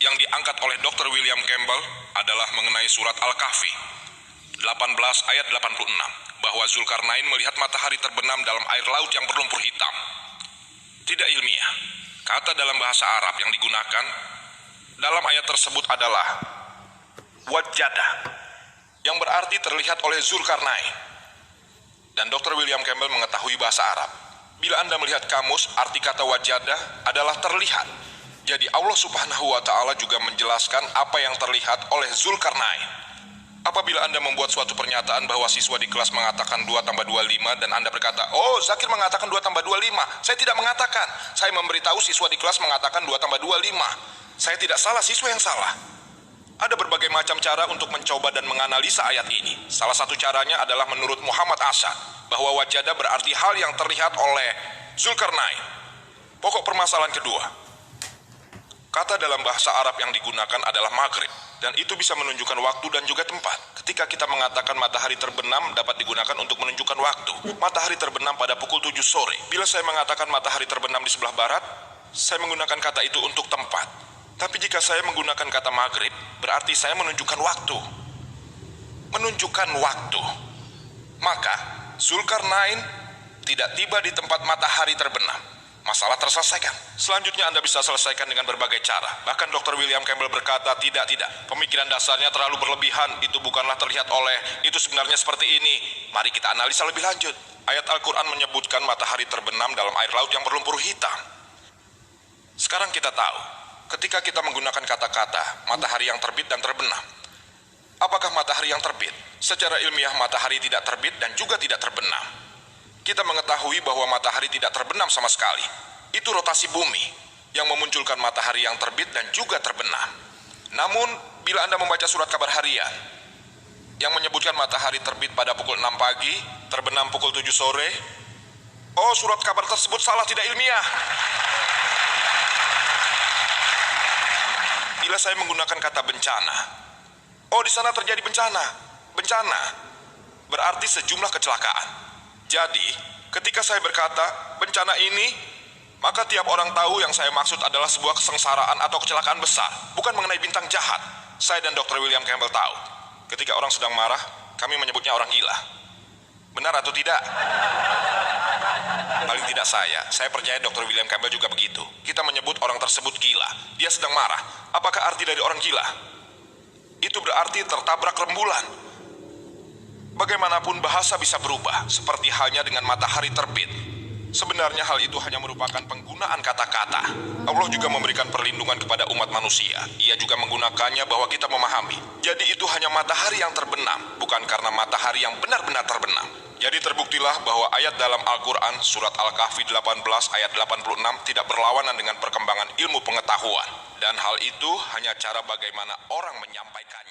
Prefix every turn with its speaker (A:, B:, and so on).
A: yang diangkat oleh Dr. William Campbell adalah mengenai surat Al-Kahfi 18 ayat 86, bahwa Zulkarnain melihat matahari terbenam dalam air laut yang berlumpur hitam. Tidak ilmiah. Kata dalam bahasa Arab yang digunakan dalam ayat tersebut adalah wajada, yang berarti terlihat oleh Zulkarnain. Dan Dr. William Campbell mengetahui bahasa Arab. Bila Anda melihat kamus, arti kata wajada adalah terlihat. Jadi Allah Subhanahu wa Ta'ala juga menjelaskan apa yang terlihat oleh Zulkarnain. Apabila Anda membuat suatu pernyataan bahwa siswa di kelas mengatakan 2 tambah 2 5, dan Anda berkata, oh Zakir mengatakan 2 tambah 2 5. Saya tidak mengatakan. Saya memberitahu siswa di kelas mengatakan 2 tambah 2 5. Saya tidak salah, siswa yang salah. Ada berbagai macam cara untuk mencoba dan menganalisa ayat ini. Salah satu caranya adalah menurut Muhammad Asad, bahwa wajada berarti hal yang terlihat oleh Zulkarnain. Pokok permasalahan kedua, kata dalam bahasa Arab yang digunakan adalah maghrib, dan itu bisa menunjukkan waktu dan juga tempat. Ketika kita mengatakan matahari terbenam dapat digunakan untuk menunjukkan waktu. Matahari terbenam pada pukul 7 sore. Bila saya mengatakan matahari terbenam di sebelah barat, saya menggunakan kata itu untuk tempat. Tapi jika saya menggunakan kata maghrib, berarti saya menunjukkan waktu. Menunjukkan waktu. Maka, Zulkarnain tidak tiba di tempat matahari terbenam. Masalah terselesaikan. Selanjutnya Anda bisa selesaikan dengan berbagai cara. Bahkan Dr. William Campbell berkata, tidak. Pemikiran dasarnya terlalu berlebihan. Itu bukanlah terlihat oleh, itu sebenarnya seperti ini. Mari kita analisa lebih lanjut. Ayat Al-Quran menyebutkan matahari terbenam dalam air laut yang berlumpur hitam. Sekarang kita tahu, ketika kita menggunakan kata-kata matahari yang terbit dan terbenam, apakah matahari yang terbit? Secara ilmiah matahari tidak terbit dan juga tidak terbenam. Kita mengetahui bahwa matahari tidak terbenam sama sekali. Itu rotasi bumi yang memunculkan matahari yang terbit dan juga terbenam. Namun, bila Anda membaca surat kabar harian yang menyebutkan matahari terbit pada pukul 6 pagi, terbenam pukul 7 sore, oh, surat kabar tersebut salah, tidak ilmiah. Bila saya menggunakan kata bencana, oh, di sana terjadi bencana. Bencana berarti sejumlah kecelakaan. Jadi, ketika saya berkata bencana ini, maka tiap orang tahu yang saya maksud adalah sebuah kesengsaraan atau kecelakaan besar, bukan mengenai bintang jahat. Saya dan Dr. William Campbell tahu, ketika orang sedang marah, kami menyebutnya orang gila. Benar atau tidak? Paling tidak saya percaya Dr. William Campbell juga begitu. Kita menyebut orang tersebut gila. Dia sedang marah. Apakah arti dari orang gila? Itu berarti tertabrak rembulan. Bagaimanapun bahasa bisa berubah, seperti halnya dengan matahari terbit. Sebenarnya hal itu hanya merupakan penggunaan kata-kata. Allah juga memberikan perlindungan kepada umat manusia. Ia juga menggunakannya bahwa kita memahami. Jadi itu hanya matahari yang terbenam, bukan karena matahari yang benar-benar terbenam. Jadi terbuktilah bahwa ayat dalam Al-Quran surat Al-Kahfi 18 ayat 86 tidak berlawanan dengan perkembangan ilmu pengetahuan. Dan hal itu hanya cara bagaimana orang menyampaikan.